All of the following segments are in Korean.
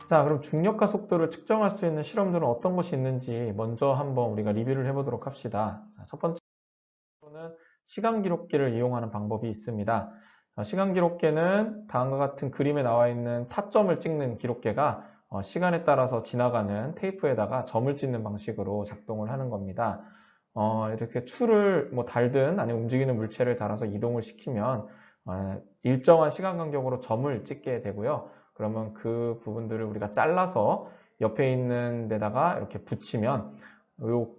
자, 그럼 중력과 속도를 측정할 수 있는 실험들은 어떤 것이 있는지 먼저 한번 우리가 리뷰를 해보도록 합시다. 자, 첫 번째로는 시간 기록계를 이용하는 방법이 있습니다. 시간 기록계는 다음과 같은 그림에 나와 있는 타점을 찍는 기록계가 시간에 따라서 지나가는 테이프에다가 점을 찍는 방식으로 작동을 하는 겁니다. 이렇게 추를 달든 아니면 움직이는 물체를 달아서 이동을 시키면 일정한 시간 간격으로 점을 찍게 되고요. 그러면 그 부분들을 우리가 잘라서 옆에 있는 데다가 이렇게 붙이면 요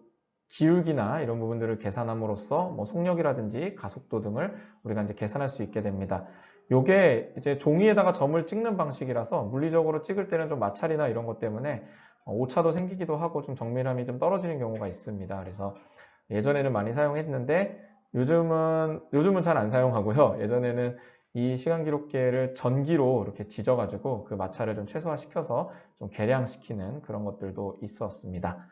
기울기나 이런 부분들을 계산함으로써 속력이라든지 가속도 등을 우리가 이제 계산할 수 있게 됩니다. 요게 이제 종이에다가 점을 찍는 방식이라서 물리적으로 찍을 때는 좀 마찰이나 이런 것 때문에 오차도 생기기도 하고 좀 정밀함이 좀 떨어지는 경우가 있습니다. 그래서 예전에는 많이 사용했는데 요즘은 잘 안 사용하고요. 예전에는 이 시간 기록계를 전기로 이렇게 지져가지고 그 마찰을 좀 최소화시켜서 좀 개량시키는 그런 것들도 있었습니다.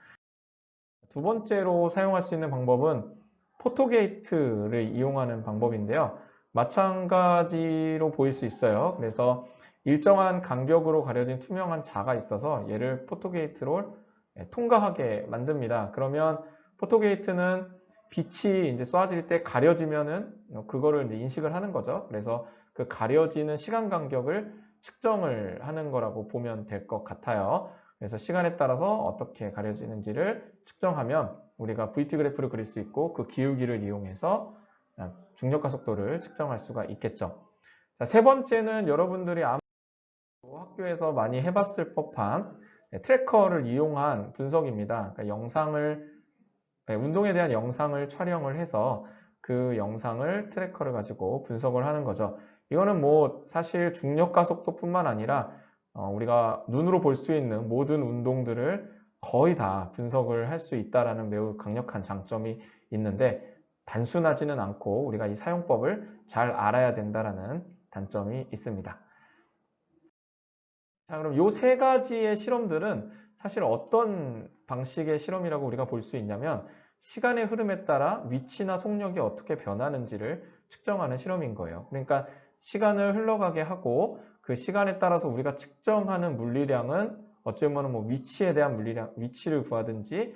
두 번째로 사용할 수 있는 방법은 포토게이트를 이용하는 방법인데요. 마찬가지로 보일 수 있어요. 그래서 일정한 간격으로 가려진 투명한 자가 있어서 얘를 포토게이트로 통과하게 만듭니다. 그러면 포토게이트는 빛이 이제 쏘아질 때 가려지면은 그거를 이제 인식을 하는 거죠. 그래서 그 가려지는 시간 간격을 측정을 하는 거라고 보면 될 것 같아요. 그래서 시간에 따라서 어떻게 가려지는지를 측정하면 우리가 VT 그래프를 그릴 수 있고 그 기울기를 이용해서 중력과 속도를 측정할 수가 있겠죠. 자, 세 번째는 여러분들이 아마 학교에서 많이 해봤을 법한 트래커를 이용한 분석입니다. 그러니까 운동에 대한 영상을 촬영을 해서 그 영상을 트래커를 가지고 분석을 하는 거죠. 이거는 사실 중력과 속도뿐만 아니라 우리가 눈으로 볼 수 있는 모든 운동들을 거의 다 분석을 할 수 있다는 매우 강력한 장점이 있는데 단순하지는 않고 우리가 이 사용법을 잘 알아야 된다는 단점이 있습니다. 자, 그럼 이 세 가지의 실험들은 사실 어떤 방식의 실험이라고 우리가 볼 수 있냐면 시간의 흐름에 따라 위치나 속력이 어떻게 변하는지를 측정하는 실험인 거예요. 그러니까 시간을 흘러가게 하고 그 시간에 따라서 우리가 측정하는 물리량은 어찌 보면 위치에 대한 물리량, 위치를 구하든지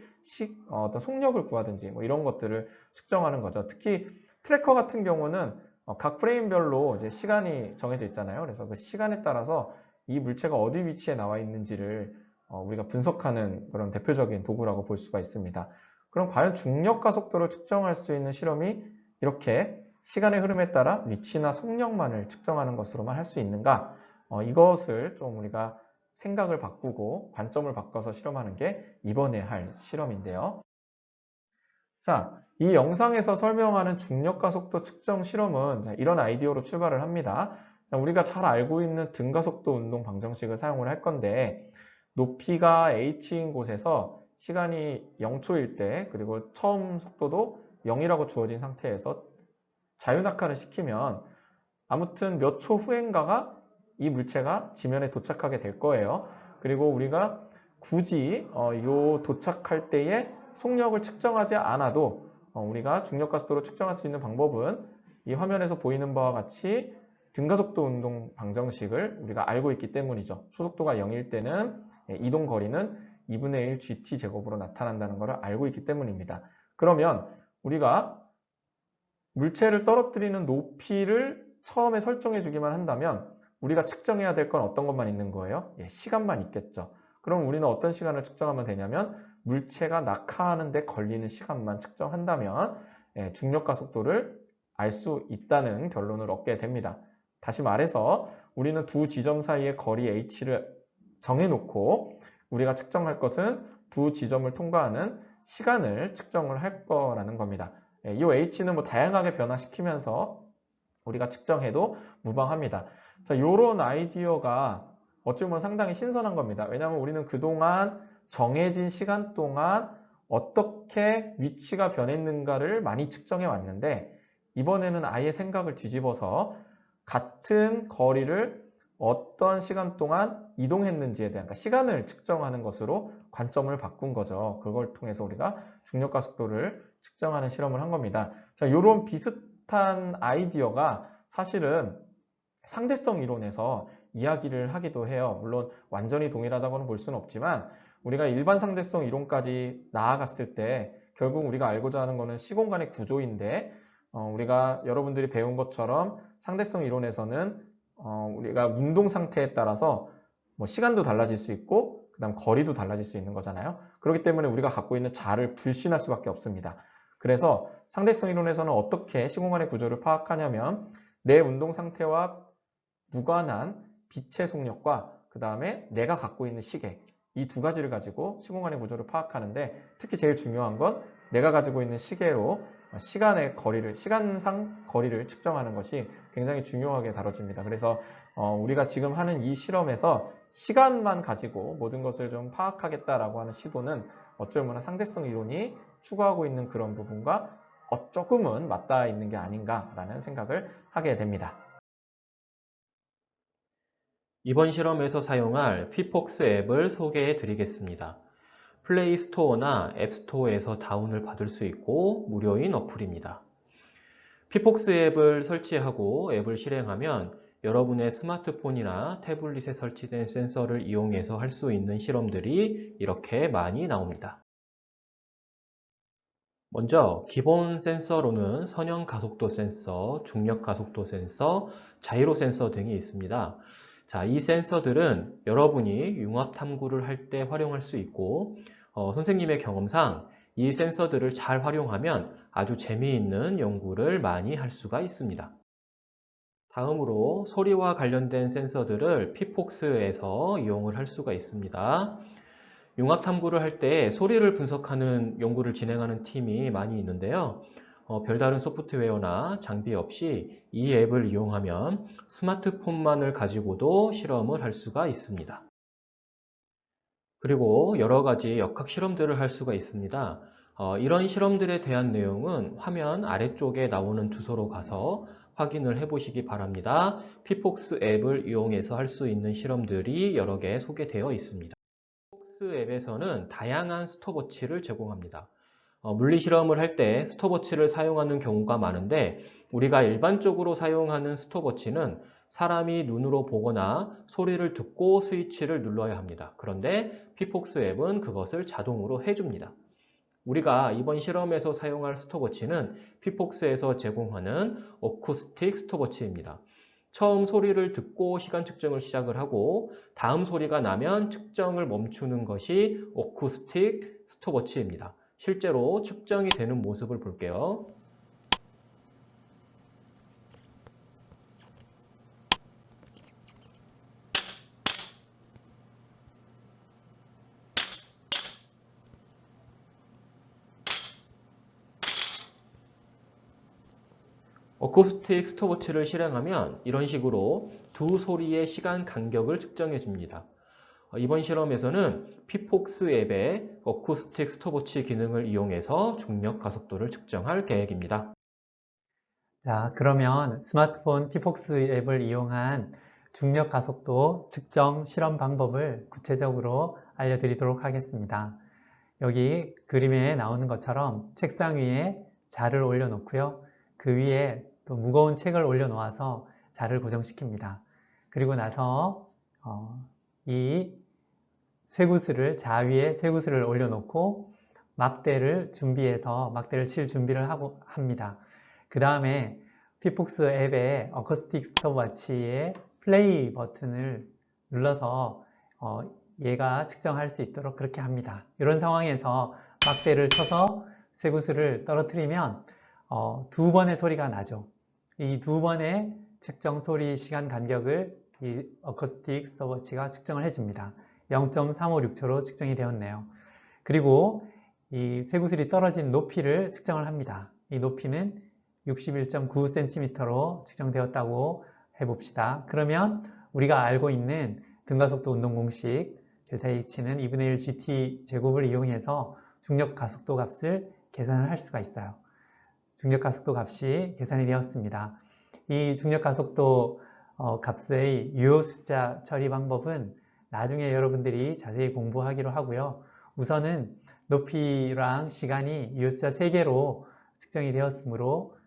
어떤 속력을 구하든지 이런 것들을 측정하는 거죠. 특히 트래커 같은 경우는 각 프레임별로 이제 시간이 정해져 있잖아요. 그래서 그 시간에 따라서 이 물체가 어디 위치에 나와 있는지를 우리가 분석하는 그런 대표적인 도구라고 볼 수가 있습니다. 그럼 과연 중력과 속도를 측정할 수 있는 실험이 이렇게 시간의 흐름에 따라 위치나 속력만을 측정하는 것으로만 할 수 있는가? 이것을 좀 우리가 생각을 바꾸고 관점을 바꿔서 실험하는 게 이번에 할 실험인데요. 자, 이 영상에서 설명하는 중력과 속도 측정 실험은 이런 아이디어로 출발을 합니다. 우리가 잘 알고 있는 등가속도 운동 방정식을 사용을 할 건데 높이가 h인 곳에서 시간이 0초일 때 그리고 처음 속도도 0이라고 주어진 상태에서 자유낙하를 시키면 아무튼 몇 초 후인가가 이 물체가 지면에 도착하게 될 거예요. 그리고 우리가 굳이 이 도착할 때의 속력을 측정하지 않아도 우리가 중력과 속도를 측정할 수 있는 방법은 이 화면에서 보이는 바와 같이 등가속도 운동 방정식을 우리가 알고 있기 때문이죠. 초속도가 0일 때는 이동 거리는 2분의 1 gt 제곱으로 나타난다는 것을 알고 있기 때문입니다. 그러면 우리가 물체를 떨어뜨리는 높이를 처음에 설정해 주기만 한다면 우리가 측정해야 될 건 어떤 것만 있는 거예요? 시간만 있겠죠. 그럼 우리는 어떤 시간을 측정하면 되냐면 물체가 낙하하는 데 걸리는 시간만 측정한다면 중력과 속도를 알 수 있다는 결론을 얻게 됩니다. 다시 말해서 우리는 두 지점 사이의 거리 h를 정해놓고 우리가 측정할 것은 두 지점을 통과하는 시간을 측정을 할 거라는 겁니다. 이 h는 다양하게 변화시키면서 우리가 측정해도 무방합니다. 자, 이런 아이디어가 어찌 보면 상당히 신선한 겁니다. 왜냐하면 우리는 그동안 정해진 시간 동안 어떻게 위치가 변했는가를 많이 측정해 왔는데 이번에는 아예 생각을 뒤집어서 같은 거리를 어떤 시간 동안 이동했는지에 대한 그러니까 시간을 측정하는 것으로 관점을 바꾼 거죠. 그걸 통해서 우리가 중력과 속도를 측정하는 실험을 한 겁니다. 자, 이런 비슷한 아이디어가 사실은 상대성 이론에서 이야기를 하기도 해요. 물론 완전히 동일하다고는 볼 수는 없지만 우리가 일반 상대성 이론까지 나아갔을 때 결국 우리가 알고자 하는 것은 시공간의 구조인데 우리가 여러분들이 배운 것처럼 상대성 이론에서는 우리가 운동 상태에 따라서 뭐 시간도 달라질 수 있고 그다음 거리도 달라질 수 있는 거잖아요. 그렇기 때문에 우리가 갖고 있는 자를 불신할 수밖에 없습니다. 그래서 상대성 이론에서는 어떻게 시공간의 구조를 파악하냐면 내 운동 상태와 무관한 빛의 속력과 그 다음에 내가 갖고 있는 시계 이 두 가지를 가지고 시공간의 구조를 파악하는데 특히 제일 중요한 건 내가 가지고 있는 시계로 시간의 거리를, 시간상 거리를 측정하는 것이 굉장히 중요하게 다뤄집니다. 그래서 우리가 지금 하는 이 실험에서 시간만 가지고 모든 것을 좀 파악하겠다라고 하는 시도는 어쩌면 상대성 이론이 추구하고 있는 그런 부분과 조금은 맞닿아 있는 게 아닌가라는 생각을 하게 됩니다. 이번 실험에서 사용할 피폭스 앱을 소개해 드리겠습니다. 플레이 스토어나 앱 스토어에서 다운을 받을 수 있고 무료인 어플입니다. 피폭스 앱을 설치하고 앱을 실행하면 여러분의 스마트폰이나 태블릿에 설치된 센서를 이용해서 할 수 있는 실험들이 이렇게 많이 나옵니다. 먼저 기본 센서로는 선형 가속도 센서, 중력 가속도 센서, 자이로 센서 등이 있습니다. 자, 이 센서들은 여러분이 융합 탐구를 할 때 활용할 수 있고 선생님의 경험상 이 센서들을 잘 활용하면 아주 재미있는 연구를 많이 할 수가 있습니다. 다음으로 소리와 관련된 센서들을 피폭스에서 이용을 할 수가 있습니다. 융합 탐구를 할 때 소리를 분석하는 연구를 진행하는 팀이 많이 있는데요. 별다른 소프트웨어나 장비 없이 이 앱을 이용하면 스마트폰만을 가지고도 실험을 할 수가 있습니다. 그리고 여러 가지 역학 실험들을 할 수가 있습니다. 이런 실험들에 대한 내용은 화면 아래쪽에 나오는 주소로 가서 확인을 해 보시기 바랍니다. 피폭스 앱을 이용해서 할 수 있는 실험들이 여러 개 소개되어 있습니다. 피폭스 앱에서는 다양한 스톱워치를 제공합니다. 물리 실험을 할 때 스톱워치를 사용하는 경우가 많은데 우리가 일반적으로 사용하는 스톱워치는 사람이 눈으로 보거나 소리를 듣고 스위치를 눌러야 합니다. 그런데 피폭스 앱은 그것을 자동으로 해줍니다. 우리가 이번 실험에서 사용할 스톱워치는 피폭스에서 제공하는 어쿠스틱 스톱워치입니다. 처음 소리를 듣고 시간 측정을 시작을 하고 다음 소리가 나면 측정을 멈추는 것이 어쿠스틱 스톱워치입니다. 실제로 측정이 되는 모습을 볼게요. 어쿠스틱 스톱워치를 실행하면 이런 식으로 두 소리의 시간 간격을 측정해 줍니다. 이번 실험에서는 피폭스 앱의 어쿠스틱 스톱워치 기능을 이용해서 중력 가속도를 측정할 계획입니다. 자, 그러면 스마트폰 피폭스 앱을 이용한 중력 가속도 측정 실험 방법을 구체적으로 알려드리도록 하겠습니다. 여기 그림에 나오는 것처럼 책상 위에 자를 올려놓고요. 그 위에 또 무거운 책을 올려놓아서 자를 고정시킵니다. 그리고 나서 이 쇠구슬을 자 위에 쇠구슬을 올려놓고 막대를 준비해서 막대를 칠 준비를 합니다. 그 다음에 피폭스 앱의 어쿠스틱 스톱워치의 플레이 버튼을 눌러서 얘가 측정할 수 있도록 그렇게 합니다. 이런 상황에서 막대를 쳐서 쇠구슬을 떨어뜨리면 두 번의 소리가 나죠. 이 두 번의 측정 소리 시간 간격을 이 어쿠스틱 스톱워치가 측정을 해줍니다. 0.356초로 측정이 되었네요. 그리고 이 쇠구슬이 떨어진 높이를 측정을 합니다. 이 높이는 61.9cm로 측정되었다고 해봅시다. 그러면 우리가 알고 있는 등가속도 운동 공식 델타 H는 2분의 1 GT 제곱을 이용해서 중력 가속도 값을 계산을 할 수가 있어요. 중력 가속도 값이 계산이 되었습니다. 이 중력 가속도 값의 유효 숫자 처리 방법은 나중에 여러분들이 자세히 공부하기로 하고요. 우선은 높이랑 시간이 유효 숫자 3개로 측정이 되었으므로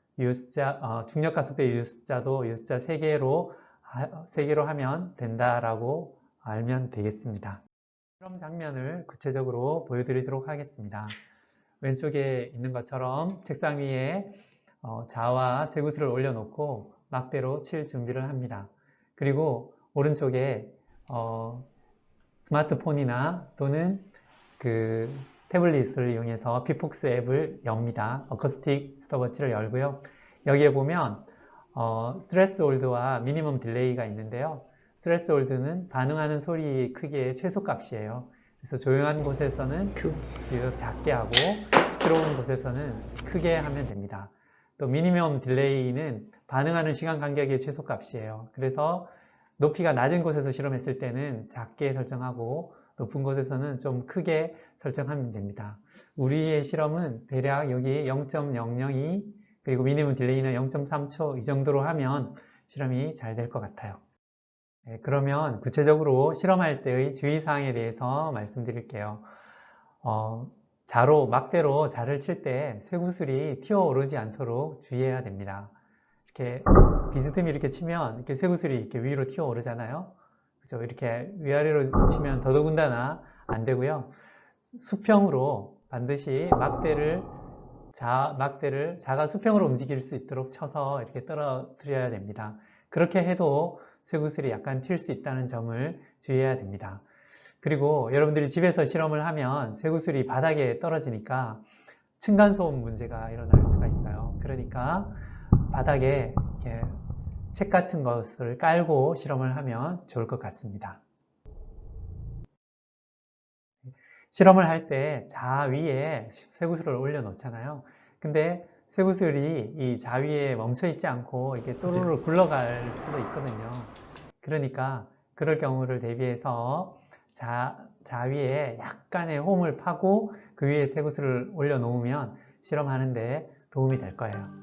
중력 가속도의 유효 숫자도 유효 숫자 3개로 3개로 하면 된다라고 알면 되겠습니다. 실험 장면을 구체적으로 보여드리도록 하겠습니다. 왼쪽에 있는 것처럼 책상 위에 자와 쇠구슬을 올려놓고 막대로 칠 준비를 합니다. 그리고 오른쪽에 스마트폰이나 또는 그 태블릿을 이용해서 피폭스 앱을 엽니다. 어쿠스틱 스톱워치를 열고요. 여기에 보면 스트레스홀드와 미니멈 딜레이가 있는데요. 스트레스홀드는 반응하는 소리 크기의 최소값이에요. 그래서 조용한 곳에서는 비교적 작게 하고 시끄러운 곳에서는 크게 하면 됩니다. 또 미니멈 딜레이는 반응하는 시간 간격의 최소값이에요. 그래서 높이가 낮은 곳에서 실험했을 때는 작게 설정하고 높은 곳에서는 좀 크게 설정하면 됩니다. 우리의 실험은 대략 여기 0.002 그리고 미니멈 딜레이는 0.3초 이 정도로 하면 실험이 잘 될 것 같아요. 네, 그러면 구체적으로 실험할 때의 주의사항에 대해서 말씀드릴게요. 막대로 자를 칠 때 쇠구슬이 튀어오르지 않도록 주의해야 됩니다. 이렇게 비스듬히 이렇게 치면 이렇게 쇠구슬이 이렇게 위로 튀어오르잖아요. 그죠? 이렇게 위아래로 치면 더더군다나 안 되고요. 수평으로 반드시 자가 수평으로 움직일 수 있도록 쳐서 이렇게 떨어뜨려야 됩니다. 그렇게 해도 쇠구슬이 약간 튈 수 있다는 점을 주의해야 됩니다. 그리고 여러분들이 집에서 실험을 하면 쇠구슬이 바닥에 떨어지니까 층간소음 문제가 일어날 수가 있어요. 그러니까 바닥에 이렇게 책 같은 것을 깔고 실험을 하면 좋을 것 같습니다. 실험을 할 때 자 위에 쇠구슬을 올려 놓잖아요. 근데 쇠구슬이 이 자 위에 멈춰 있지 않고 이렇게 또르르 굴러갈 수도 있거든요. 그러니까 그럴 경우를 대비해서 자 위에 약간의 홈을 파고 그 위에 쇠구슬을 올려 놓으면 실험하는데 도움이 될 거예요.